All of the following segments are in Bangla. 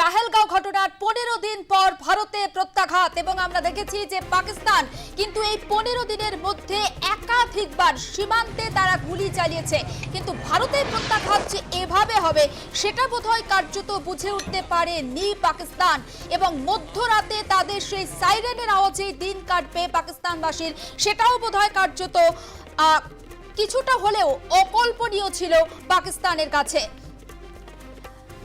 পেহেলগাঁও ঘটনার 15 দিন পর ভারতে প্রত্যাঘাত এবং আমরা দেখেছি যে পাকিস্তান কিন্তু এই 15 দিনের মধ্যে একাধিকবার সীমান্তে তারা গুলি চালিয়েছে, কিন্তু ভারতের প্রত্যাঘাত যে এভাবে হবে সেটা বোধহয় কার্যত বুঝে উঠতে পারেনি পাকিস্তান, এবং মধ্যরাতে তাদের সেই সাইরেনের আওয়াজেই দিন কাটবে পাকিস্তানবাসীর, সেটাও বোধহয় কার্যত কিছুটা হলেও অকল্পনীয় ছিল পাকিস্তানের কাছে।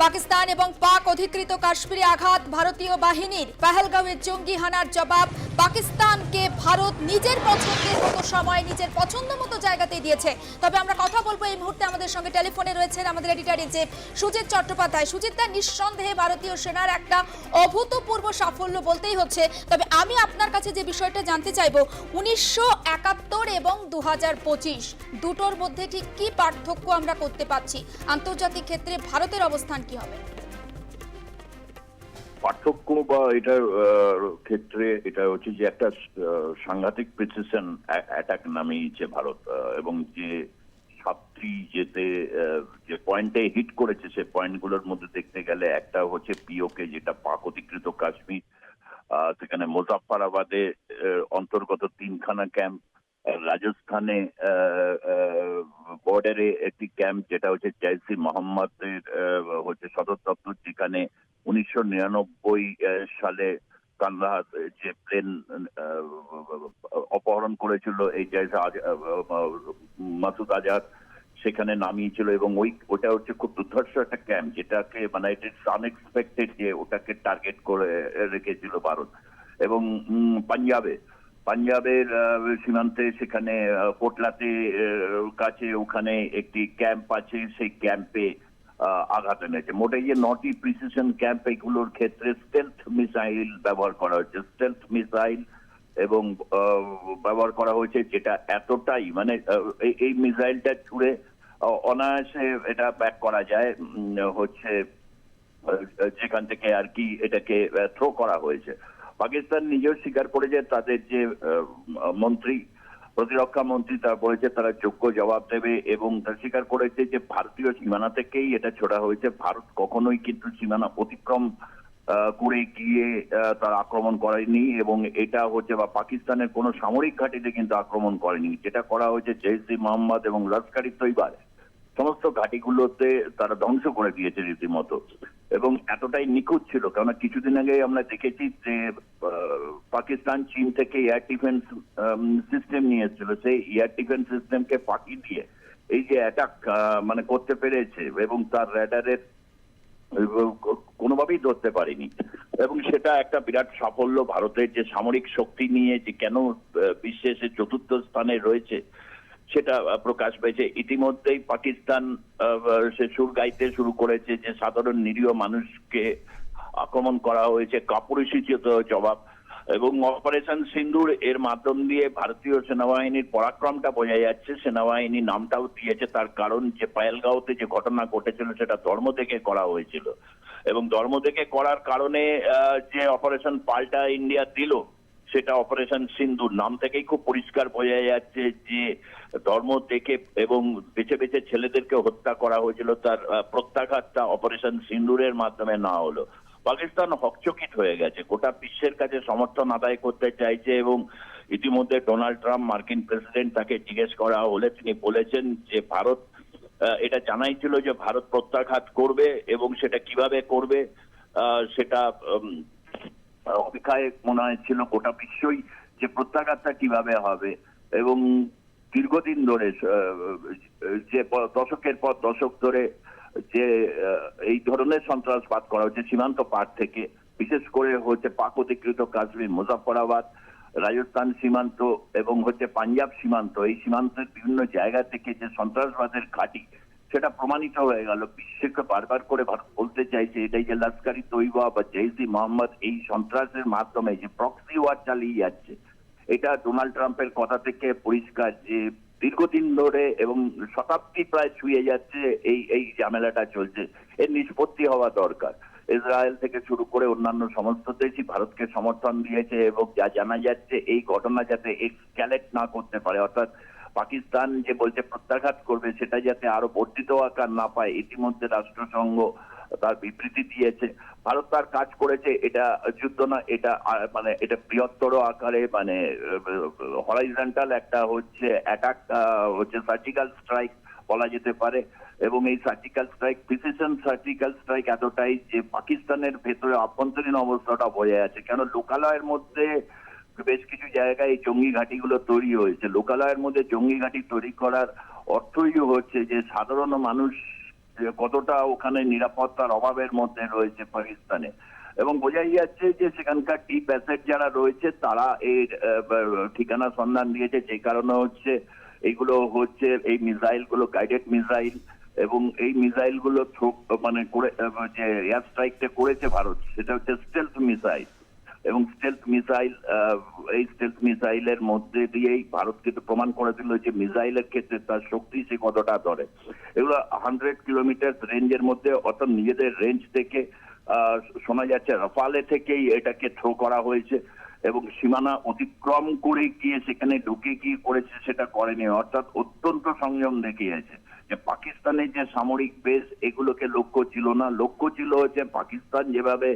পাকিস্তান এবং পাক অধিকৃত কাশ্মীরে আঘাত ভারতীয় বাহিনীর, পেহেলগাঁওয়ের জঙ্গি হানার জবাব পাকিস্তানকে ভারত নিজের পছন্দের মতো সময় নিজের পছন্দ মতো জায়গাতেই দিয়েছে। তবে আমরা কথা বলবো এই মুহূর্তে আমাদের সঙ্গে টেলিফোনে রয়েছেন আমাদের editor in chief Sujit Chattopadhyay. Sujit দা, নিঃসন্দেহে ভারতীয় সেনার একটা অভূতপূর্ব সাফল্য বলতেই হচ্ছে, তবে আমি আপনার কাছে যে বিষয়টা জানতে চাইবো 1971 এবং 2025 দুটোর মধ্যে ঠিক কি পার্থক্য আমরা করতে পারছি, আন্তর্জাতিক ক্ষেত্রে ভারতের অবস্থান কি হবে? পার্থক্য বা এটার ক্ষেত্রে এটা হচ্ছে যে একটা সাংঘাতিক প্রিসিশন অ্যাটাক নামিয়েছে ভারত, এবং যে সাতটি যেতে যে পয়েন্টে হিট করেছে সে পয়েন্টগুলোর মধ্যে দেখতে গেলে একটা হচ্ছে পিওকে, যেটা পাক অধিকৃত কাশ্মীর, সেখানে মুজাফফরাবাদে অন্তর্গত 3খানা ক্যাম্প, রাজস্থানে বর্ডারে একটি ক্যাম্প যেটা হচ্ছে জৈশ ই মোহাম্মদের হচ্ছে সদর দপ্তর, যেখানে 1999 সালে কান্দাহার যে প্লেন অপহরণ করেছিল এই মাসুদ আজহার, সেখানে নামিয়েছিল, এবং ওটা হচ্ছে খুব দুর্ধর্ষ একটা ক্যাম্প, যেটাকে মানে ইট ইজ আনএক্সপেক্টেড যে ওটাকে টার্গেট করে রেখেছিল ভারত। এবং পাঞ্জাবের সীমান্তে সেখানে কোটলাতে কাছে ওখানে একটি ক্যাম্প আছে, সেই ক্যাম্পে আঘাত এনেছে। মোটে যে 9টি প্রিসিশন ক্যাম্প, এগুলোর ক্ষেত্রে স্টেলথ মিসাইল ব্যবহার করা হয়েছে, স্টেলথ মিসাইল এবং ব্যবহার করা হয়েছে, যেটা এতটাই মানে এই মিসাইলটা ছুড়ে অনায়াসে এটা ব্যাক করা যায় হচ্ছে যেখান থেকে আর কি এটাকে থ্রো করা হয়েছে। পাকিস্তান নিজেও স্বীকার করেছে, তাদের যে প্রতিরক্ষা মন্ত্রী তারা বলেছে তারা যোগ্য জবাব দেবে, এবং তারা স্বীকার করেছে যে ভারতীয় সীমানা থেকেই এটা ছোড়া হয়েছে। ভারত কখনোই কিন্তু সীমানা অতিক্রম করে গিয়ে তারা আক্রমণ করেনি, এবং এটা হচ্ছে বা পাকিস্তানের কোনো সামরিক ঘাঁটিতে কিন্তু আক্রমণ করেনি। যেটা করা হয়েছে জৈশ ই মোহাম্মদ এবং লস্কর ই তৈবার সমস্ত ঘাঁটিগুলোতে তারা ধ্বংস করে দিয়েছে রীতিমতো, এবং এতটাই নিখুঁত ছিল। কেননা কিছুদিন আগে আমরা দেখেছি যে পাকিস্তান চীন থেকে এয়ার ডিফেন্স সিস্টেম নিয়ে এসেছিল, সেই এয়ার ডিফেন্স সিস্টেমকে ফাঁকি দিয়ে এই যে অ্যাটাক মানে করতে পেরেছে, এবং তার র্যাডারের কোনোভাবেই ধরতে পারেনি, এবং সেটা একটা বিরাট সাফল্য ভারতের যে সামরিক শক্তি নিয়ে যে কেন বিশ্বে সে 4র্থ স্থানে রয়েছে সেটা প্রকাশ পেয়েছে। ইতিমধ্যেই পাকিস্তান সে সুর গাইতে শুরু করেছে যে সাধারণ নিরীহ মানুষকে আক্রমণ করা হয়েছে, কাপুরুষোচিত জবাব, এবং অপারেশন সিন্দুর এর মাধ্যম দিয়ে ভারতীয় সেনাবাহিনীর পরাক্রমটা বোঝা যাচ্ছে। সেনাবাহিনী নামটাও দিয়েছে তার কারণ যে পেহেলগাঁওতে যে ঘটনা ঘটেছিল সেটা ধর্ম থেকে করা হয়েছিল, এবং ধর্ম থেকে করার কারণে যে অপারেশন পাল্টা ইন্ডিয়া দিল সেটা অপারেশন সিন্দুর, নাম থেকেই খুব পরিষ্কার বোঝা যাচ্ছে যে ধর্ম থেকে এবং বেছে বেছে ছেলেদেরকে হত্যা করা হয়েছিল, তার প্রত্যাঘাতটা অপারেশন সিন্দুরের মাধ্যমে না হলো। পাকিস্তান হকচকিত হয়ে গেছে, গোটা বিশ্বের কাছে সমর্থন আদায় করতে চাইছে, এবং ইতিমধ্যে ডোনাল্ড ট্রাম্প মার্কিন প্রেসিডেন্ট, তাকে জিজ্ঞেস করা হলে তিনি বলেছেন যে ভারত এটা জানাই ছিল যে ভারত প্রত্যাঘাত করবে, এবং সেটা কিভাবে করবে সেটা অপেক্ষায় মনে হয়েছিল গোটা বিশ্বই যে প্রত্যাঘাতটা কিভাবে হবে। এবং দীর্ঘদিন ধরে যে দশকের পর দশক ধরে যে এই ধরনের সন্ত্রাসবাদ করা হচ্ছে সীমান্ত পার থেকে, বিশেষ করে হচ্ছে পাক অধিকৃত কাশ্মীর, মুজাফফরাবাদ, রাজস্থান সীমান্ত এবং হচ্ছে পাঞ্জাব সীমান্ত, এই সীমান্তের বিভিন্ন জায়গা থেকে যে সন্ত্রাসবাদের ঘাঁটি সেটা প্রমাণিত হয়ে গেল। বিশ্বকে বারবার করে ভারত বলতে চাইছে এটাই যে লস্কর ই তৈবা বা জৈশ ই মোহাম্মদ এই সন্ত্রাসের মাধ্যমে যে প্রক্সি ওয়ার চালিয়ে যাচ্ছে, এটা ডোনাল্ড ট্রাম্পের কথা থেকে পরিষ্কার যে দীর্ঘদিন ধরে এবং শতাব্দী প্রায় ছুঁয়ে যাচ্ছে এই ঝামেলাটা চলছে, এর নিষ্পত্তি হওয়া দরকার। ইসরায়েল থেকে শুরু করে অন্যান্য সমস্ত দেশই ভারতকে সমর্থন দিয়েছে, এবং যা জানা যাচ্ছে এই ঘটনা যাতে এক্সক্যালেট না করতে পারে, অর্থাৎ পাকিস্তান যে বলছে প্রত্যাঘাত করবে সেটা যাতে আরো বর্ধিত আকার না পায়, ইতিমধ্যে রাষ্ট্রসংঘ তার বিবৃতি দিয়েছে। ভারত তার কাজ করেছে, এটা যুদ্ধ না, এটা মানে এটা বৃহত্তর আকারে মানে হরাইজন্টাল একটা হচ্ছে অ্যাটাক, হচ্ছে সার্জিক্যাল স্ট্রাইক বলা যেতে পারে। এবং এই surgical strike, precision surgical strike এতটাই যে পাকিস্তানের ভেতরে আভ্যন্তরীণ অবস্থাটা বোঝা যাচ্ছে। কেন লোকালয়ের মধ্যে বেশ কিছু জায়গায় এই জঙ্গি ঘাঁটিগুলো তৈরি হয়েছে। লোকালয়ের মধ্যে জঙ্গি ঘাঁটি তৈরি করার অর্থই হচ্ছে যে সাধারণ মানুষ কতটা ওখানে নিরাপত্তার অভাবের মধ্যে রয়েছে পাকিস্তানে। এবং বোঝাই যাচ্ছে যে সেখানকার ডিপ অ্যাসেট যারা রয়েছে তারা এই ঠিকানা সন্ধান দিয়েছে, যে কারণে হচ্ছে এইগুলো হচ্ছে এই মিসাইল গুলো গাইডেড মিসাইল, এবং এই মিসাইল গুলো মানে করে যে এয়ার স্ট্রাইকটা করেছে ভারত সেটা হচ্ছে স্টেলথ মিসাইল। এবং স্টেলথ মিসাইল, এই স্টেলথ মিসাইলের মধ্যে দিয়েই ভারত কিন্তু প্রমাণ করে দিল যে মিসাইলের ক্ষেত্রে তার শক্তি সে কতটা ধরে। এগুলো 100 কিলোমিটার রেঞ্জের মধ্যে, অর্থাৎ নিজেদের রেঞ্জ থেকে শোনা যাচ্ছে রাফালে থেকেই এটাকে থ্রো করা হয়েছে এবং সীমানা অতিক্রম করে গিয়ে সেখানে ঢুকে গিয়ে করেছে সেটা করেনি, অর্থাৎ অত্যন্ত সংযম দেখিয়েছে। যে পাকিস্তানের যে সামরিক বেস এগুলোকে লক্ষ্য ছিল না, লক্ষ্য ছিল হচ্ছে পাকিস্তান যেভাবে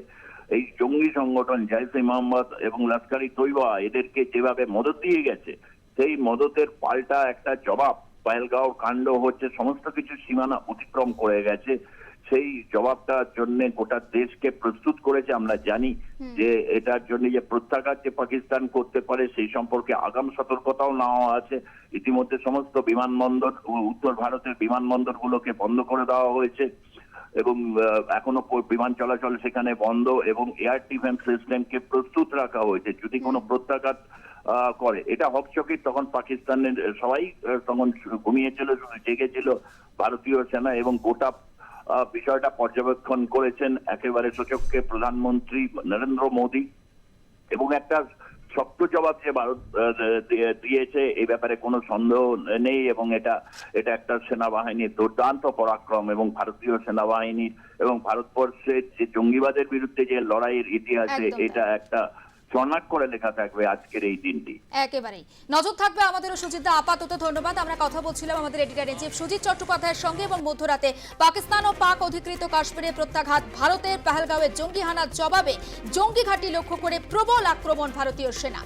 এই জঙ্গি সংগঠন জাইসে মোহাম্মদ এবং লস্কর ই তৈবা এদেরকে যেভাবে মদত দিয়ে গেছে, সেই মদতের পাল্টা একটা জবাব পহেলগাঁও কাণ্ড হচ্ছে সমস্ত কিছু সীমানা অতিক্রম করে গেছে। সেই জবাবটার জন্য গোটা দেশকে প্রস্তুত করেছে। আমরা জানি যে এটার জন্য যে প্রত্যাঘাত যে পাকিস্তান করতে পারে সেই সম্পর্কে আগাম সতর্কতাও নেওয়া আছে। ইতিমধ্যে সমস্ত বিমানবন্দর, উত্তর ভারতের বিমানবন্দরগুলোকে বন্ধ করে দেওয়া হয়েছে এবং এখনো বিমান চলাচল সেখানে বন্ধ, এবং এয়ার ডিফেন্স সিস্টেমকে প্রস্তুত রাখা হয়েছে যদি কোনো প্রত্যাঘাত করে। এটা হকচকিত, তখন পাকিস্তানের সবাই তখন ঘুমিয়েছিল, শুধু জেগেছিল ভারতীয় সেনা, এবং গোটা বিষয়টা পর্যবেক্ষণ করেছেন একেবারে সচক্ষে প্রধানমন্ত্রী নরেন্দ্র মোদী। এবং একটা শক্ত জবাব যে ভারত দিয়েছে এই ব্যাপারে কোনো সন্দেহ নেই, এবং এটা একটা সেনাবাহিনীর দুর্দান্ত পরাক্রম, এবং ভারতীয় সেনাবাহিনীর এবং ভারতবর্ষের যে জঙ্গিবাদের বিরুদ্ধে যে লড়াইয়ের ইতিহাসে এটা একটা স্বর্ণাক করে লেখা থাকবে আজকের এই দিনটি। একেবারেই নজর থাকবে আমাদেরও। সুজিতদা, আপাতত ধন্যবাদ। আমরা কথা বলছিলাম আমাদের এডিটর ইন চিফ সুজিত চট্টোপাধ্যায়ের সঙ্গে, এবং মধ্যরাতে পাকিস্তান ও পাক অধিকৃত কাশ্মীরে প্রত্যাঘাত, ভারতের পহেলগাঁওয়ের জঙ্গি হানার জবাবে জঙ্গি ঘাঁটি লক্ষ্য করে প্রবল আক্রমণ ভারতীয় সেনা।